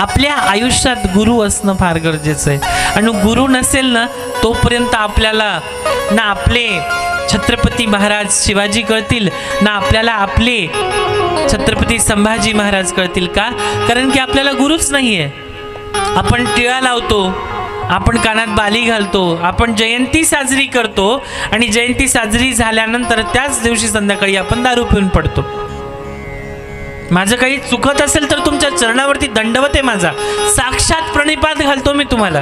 आपल्या आयुष्यात गुरु असणं फार गरजेचं आहे। आणि गुरु नसेल ना तोपर्यंत आपल्याला ना आपले छत्रपती महाराज शिवाजी कळतील ना आपल्याला आपले छत्रपती संभाजी महाराज कळतील। का? कारण की आपल्याला गुरुच नाही आहे। आपण टिळा लावतो, आपण कानात बाली घालतो, आपण जयंती साजरी करतो आणि जयंती साजरी झाल्यानंतर त्याच दिवशी संध्याकाळी आपण दारू पिऊन पडतो। माझं काही चुकत असेल तर तुमच्या चरणावरती दंडवत आहे माझा, साक्षात प्रणिपात घालतो मी तुम्हाला।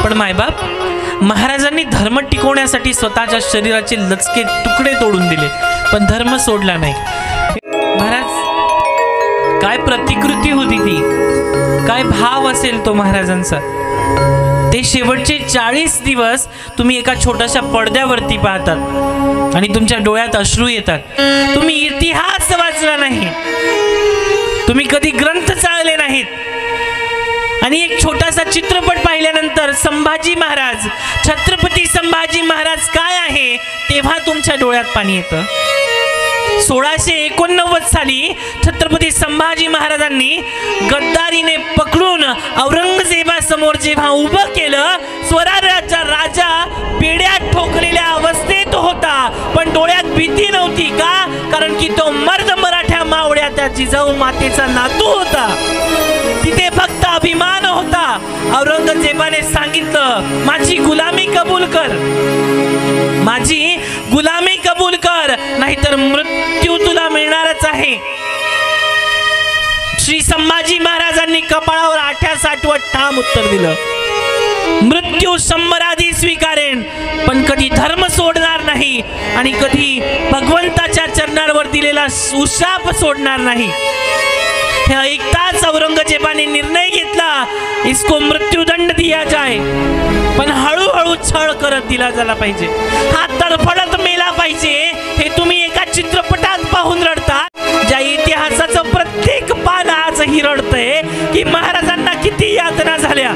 पण मायबाप महाराजांनी धर्म टिकवण्यासाठी स्वतःच्या शरीराचे लचके तुकडे तोडून दिले, पण धर्म सोडला नाही। महाराज काय प्रतिकृती होती ती, काय भाव असेल तो महाराजांचा। ते शेवटचे 40 दिवस तुम्ही एका छोट्याशा पडद्यावरती पाहतात आणि तुमच्या डोळ्यात अश्रू येतात। तुम्ही इतिहास वाचला नाही, तुम्ही कधी ग्रंथ चाळले नाहीत आणि एक छोटासा चित्रपट पाहिल्यानंतर संभाजी महाराज, छत्रपती संभाजी महाराज काय आहे तेव्हा तुमच्या डोळ्यात पाणी येतं। 1689 साली छत्रपती संभाजी महाराजांनी गद्दारीने पकडून औरंगजेबासमोर जेव्हा उभं केलं, स्वराज्याचा राजा पेड्यात ठोकलेल्या अवस्थेत होता, पण डोळ्यात भीती नव्हती। का? कारण की तो मर्द मराठ्या मावळ्या त्या जिजाऊ मातेचा नातू होता, तिथे फक्त अभिमान होता। औरंगजेबाने सांगितलं माझी गुलामी कबूल कर, माझी गुलामी कबूल कर, नाहीतर मृत्यू तुला मिळणारच आहे। श्री संभाजी महाराजांनी कपाळावर 8 ठाम उत्तर दिलं, मृत्यू 100 आधी स्वीकारेन पण कधी धर्म सोडणार नाही आणि कधी भगवंताच्या चरणांवर दिलेला उशाप सोडणार नाही। हे ऐकताच औरंगजेबाने निर्णय घेतला, इसको मृत्यूदंड दिया जाए, पण हळूहळू छळ करत दिला झाला पाहिजे, हा तडफडत मेला पाहिजे। हे तुम्ही एका चित्रपटात पाहून रडता, ज्या इतिहासाचं प्रत्येक पान आजही रडतंय की महाराजांना किती यातना झाल्या।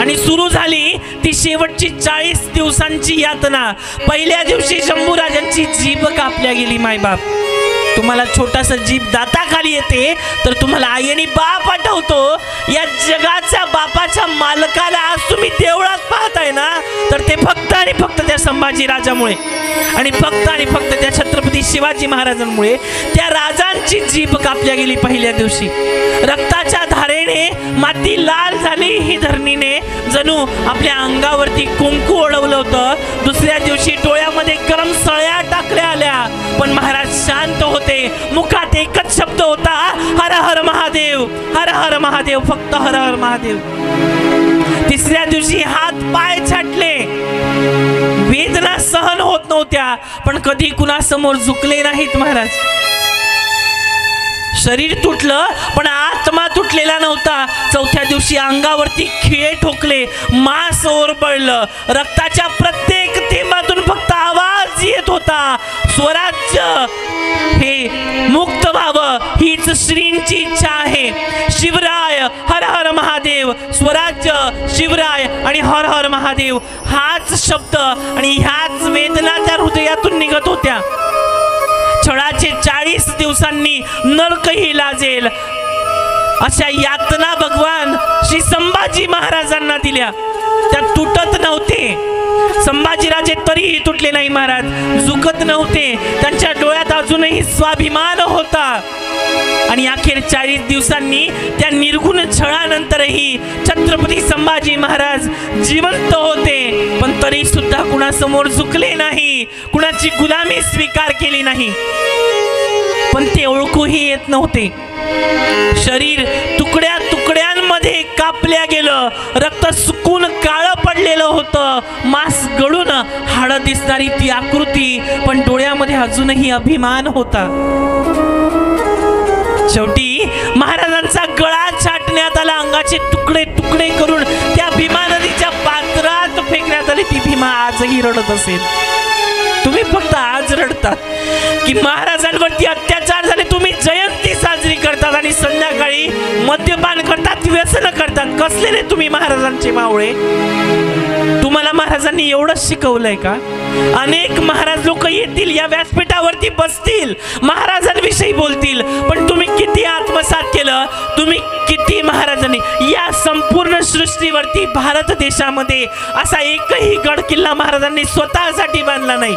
आणि सुरू झाली ती शेवटची 40 दिवसांची यातना। पहिल्या दिवशी शंभूराजांची जीभ कापल्या गेली। मायबाप तुम्हाला छोटासा जीभ दाताखाली येते तर तुम्हाला आई आणि बाप आठवतो। या जगाच्या बापाच्या मालकाला आज तुम्ही देवळात पाहताय ना, तर ते फक्त आणि फक्त त्या संभाजी राजामुळे आणि फक्त आणि फक्त त्या छत्रपती शिवाजी महाराजांमुळे त्या राजांची जीभ कापल्या गेली। पहिल्या दिवशी रक्ताच्या धारेने माती लाल झाली, ही धरणीने जणू आपल्या अंगावरती कुंकू ओढवलं होतं। दुसऱ्या दिवशी डोळ्यामध्ये गरम सळ्या टाकल्या आल्या, पण महाराज शांत होते। मुखात एकच शब्द होता, हर हर महादेव, हर हर महादेव, फक्त हर हर महादेव। तिसऱ्या दिवशी हात पाय छाटले, वेदना सहन होत नव्हत्या, पण कधी कुणासमोर झुकले नाहीत महाराज। शरीर तुटलं पण आत्मा तुटलेला नव्हता। चौथ्या दिवशी अंगावरती खिळे ठोकले, मांस ओरबळलं, रक्ताच्या प्रत्येक थेंबातून फक्त आवाज येत होता, स्वराज्य हे मुक्त व्हावं हीच श्रींची इच्छा आहे। शिवराय हर हर महादेव, स्वराज्य शिवराय आणि हर हर महादेव, हाच शब्द आणि ह्याच वेदना त्या हृदयातून निघत होत्या। छळाचे 40 दिवसांनी नरकही लाजेल अशा यातना भगवान श्री संभाजी महाराजांना दिल्या, त्या तुटत नव्हते। संभाजीराजे तरीही तुटले नाही महाराज, झुकत नव्हते, त्यांच्या डोळ्यात अजूनही स्वाभिमान होता। आणि अखेर 40 दिवसांनी त्या निर्गुण छळानंतरही छत्रपती संभाजी महाराज जिवंत होते, पण तरी सुद्धा कुणासमोर झुकले नाही, कुणाची गुलामी स्वीकार केली नाही। पण ते ओळखूही येत नव्हते। शरीर तुकड्या तुकड्यांमध्ये कापल्या गेलं, रक्त सुकून काळं पडलेलं होतं, मांस गळून हाडं दिसणारी ती आकृती, पण डोळ्यामध्ये अजूनही अभिमान होता। शेवटी महाराजांचा गळा छाटण्यात आला, अंगाचे तुकडे तुकडे करून त्या भीमा नदीच्या पात्रात फेकण्यात आली। ती भीमा आजही रडत असेल। तुम्ही फक्त आज रडतात की महाराजांवरती अत्याचार झाले, तुम्ही जयंती साजरी करतात आणि संध्याकाळी मद्यपान करतात, व्यसन करतात। कसलेले तुम्ही महाराजांचे मावळे? तुम्हाला महाराजांनी एवढंच शिकवलंय का? अनेक महाराज लोक येतील, या व्यासपीठावरती बसतील, महाराजांविषयी बोलतील, पण तुम्ही किती आत्मसात केलं, तुम्ही किती महाराजांनी या संपूर्ण सृष्टीवरती भारत देशामध्ये असा एकही गड किल्ला महाराजांनी स्वतःसाठी बांधला नाही,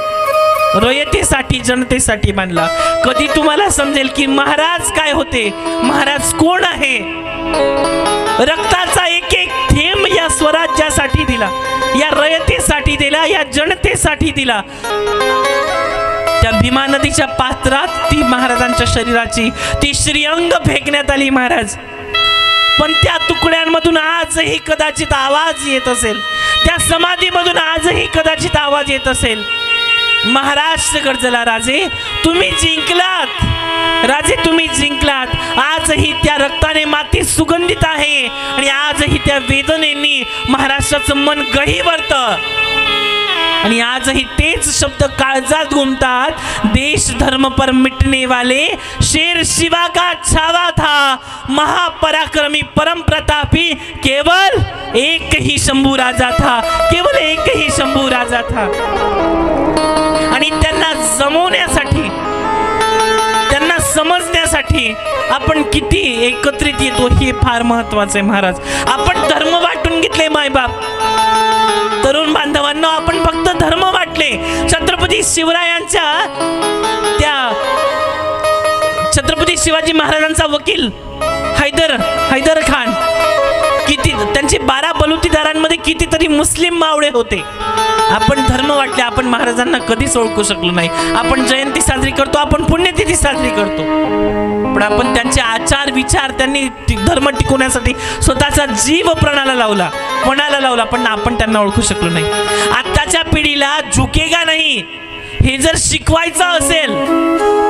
रयतेसाठी, जनतेसाठी बांधला. कधी तुम्हाला समजेल की महाराज काय होते, महाराज कोण आहे. रक्ताचा एक एक थेंब या स्वराज्यासाठी दिला, या रयतेसाठी दिला, या जनतेसाठी दिला. त्या भीमा नदीच्या पात्रात ती महाराजांच्या शरीराची ती श्रीअंग फेकण्यात आली महाराज. पण त्या तुकड्यांमधून आजही कदाचित आवाज येत असेल, त्या समाधीमधून आजही कदाचित आवाज येत असेल. महाराष्ट्र गर्जला, राजे तुम्ही जिंकलात, राजे तुम्ही जिंकलात. आजही त्या रक्ताने माती सुगंधित आहे आणि आजही त्या वेदनेनी महाराष्ट्राचं मन गहिवरतं. आणि आजही तेच शब्द काळजात घुमतात. देश धर्म पर मिटने वाले शेर शिवा का छावा था, महापराक्रमी परम प्रतापी केवल एक ही शंभू राजा था, केवल एक ही शंभू राजा था. आणि त्यांना जमवण्यासाठी, त्यांना समजण्यासाठी आपण किती एकत्रित येतो हे फार महत्वाचं आहे महाराज. आपण धर्म वाटून घेतले मायबाप, तरुण बांधवांना आपण फक्त धर्म वाटले. छत्रपती शिवरायांच्या त्या छत्रपती शिवाजी महाराजांचा वकील हैदर खान, किती त्यांचे 12 बलुतेदारांमध्ये कितीतरी मुस्लिम मावळे होते. आपण धर्म वाटले, आपण महाराजांना कधीच ओळखू शकलो नाही. आपण जयंती साजरी करतो, आपण पुण्यतिथी साजरी करतो, पण आपण त्यांचे आचार विचार, त्यांनी धर्म टिकवण्यासाठी स्वतःचा जीव पणाला लावला, पण आपण त्यांना ओळखू शकलो नाही. आताच्या पिढीला झुकेगा नाही हे जर शिकवायचं असेल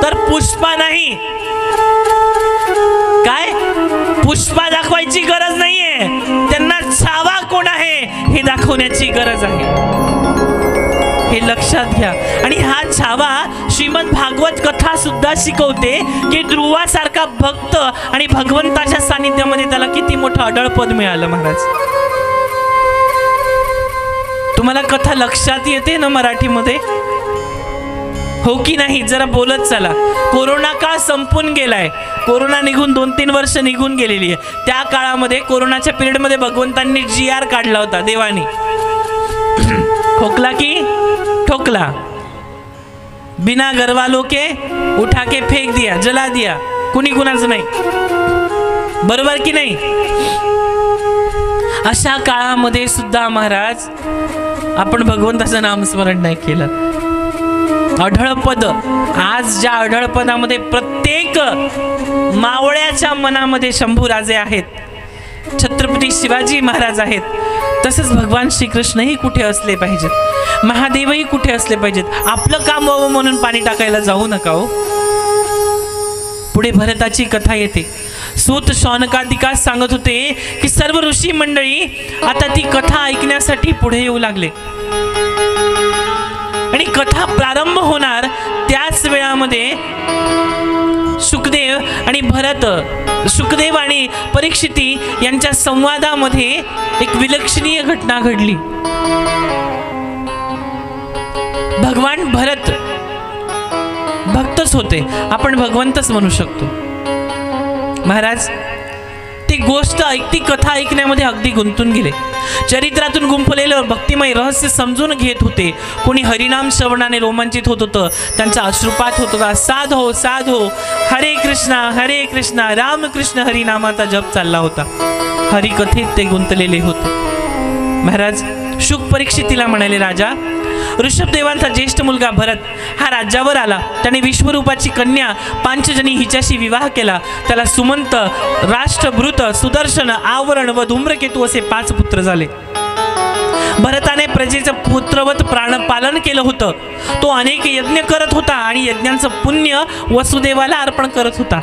तर पुष्पा नाही, काय पुष्पा दाखवायची गरज नाहीये, त्यांना छावा कोण आहे हे दाखवण्याची गरज आहे. हे लक्षात घ्या. आणि हा छावा श्रीमद भागवत कथा सुद्धा शिकवते की ध्रुवासारखा भक्त आणि भगवंताच्या सानिध्यामध्ये त्याला किती मोठं अढळपद मिळालं महाराज. तुम्हाला कथा लक्षात येते ना मराठीमध्ये, हो की नाही? जरा बोलत चला. कोरोना काळ संपून गेलाय, कोरोना निघून 2-3 वर्ष निघून गेलेली आहे. त्या काळामध्ये कोरोनाच्या पिरियडमध्ये भगवंतांनी GR काढला होता देवानी. खोकला की ठोकला, बिना घरवालों के उठा के फेक दिया, जला दिया, कुणी कुणाचं नाही, बरोबर की नाही? अशा काळामध्ये सुद्धा महाराज आपण भगवंताचं नामस्मरण नाही केलं. अढळपद, आज ज्या अढळपदामध्ये प्रत्येक मावळ्याच्या मनामध्ये शंभूराजे आहेत, छत्रपती शिवाजी महाराज आहेत, तसंच भगवान श्रीकृष्णही कुठे असले पाहिजेत, महादेवही कुठे असले पाहिजेत. आपलं काम व्हावं म्हणून पाणी टाकायला जाऊ नका हो. पुढे भरताची कथा येते. सूत शौनकादिकास सांगत होते की सर्व ऋषी मंडळी आता ती कथा ऐकण्यासाठी पुढे येऊ लागले आणि कथा प्रारंभ होणार त्याच वेळामध्ये सुखदेव आणि परीक्षिती यांच्या संवादामध्ये एक विलक्षणीय घटना घडली. भगवान भरत भक्तच होते, आपण भगवंतच म्हणू शकतो. महाराज ती गोष्ट ती कथा ऐकण्यामध्ये अगदी गुंतून गेले. चरित्रातून गुंफलेलं भक्तिमय रहस्य समजून घेत होते. कोणी हरिनाम श्रवणाने रोमांचित होत होतं, त्यांचा अश्रुपात होत होता. साधो साधो हरे कृष्णा रामकृष्ण हरिनामाचा जप चालला होता. हरिकथेत ते गुंतलेले होते. महाराज शुक परीक्षितीला म्हणाले, राजा ऋषभदेवांचा ज्येष्ठ मुलगा भरत हा राज्यावर आला. त्याने विश्वरूपाची कन्या पांचजनी हिच्याशी विवाह केला. त्याला सुमंत, राष्ट्रभृत, सुदर्शन, आवरण व धूम्रकेतू असे 5 पुत्र झाले. भरताने प्रजेचं पुत्रवत प्राणपालन केलं होतं. तो अनेक यज्ञ करत होता आणि यज्ञांचं पुण्य वसुदेवाला अर्पण करत होता.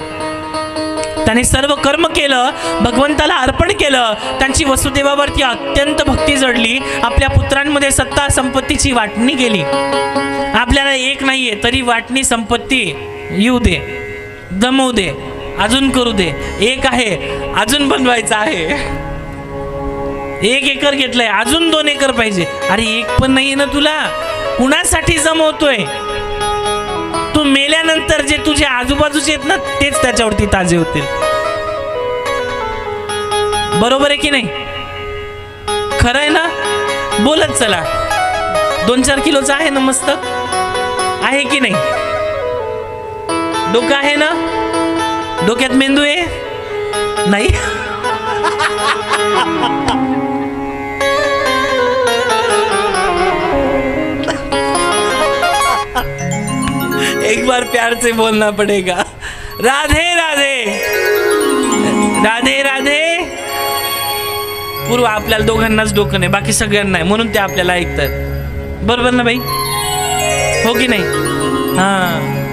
त्याने सर्व कर्म केलं, भगवंताला अर्पण केलं. त्यांची वसुदेवावरती अत्यंत भक्ती जडली. आपल्या पुत्रांमध्ये सत्ता संपत्तीची वाटणी केली. आपल्याला एक नाहीये तरी वाटणी संपत्ती येऊ दे, जमवू दे, अजून करू दे. एक आहे अजून बनवायचं आहे. 1 एकर घेतलंय, अजून 2 एकर पाहिजे. अरे 1 पण नाहीये ना तुला, कुणासाठी जमवतोय? तू मेल्यानंतर जे तुझे आजूबाजूचे आहेत ना तेच त्याच्यावरती ताजे होतील. बरोबर आहे की नाही? खरं आहे ना? बोलत चला. 2-4 किलोचं आहे ना मस्तक? आहे की नाही? डोकं आहे ना? डोक्यात मेंदू आहे? नाही. एक बार प्यार से बोलना पड़ेगा. राधे राधे. राधे राधे. पूर्व आपल्याला दोघांनाच डोकं नाही, बाकी सगळ्यांना नाही, म्हणून ते आपल्याला ऐकतात. बरोबर ना बाई? हो की नाही? हां.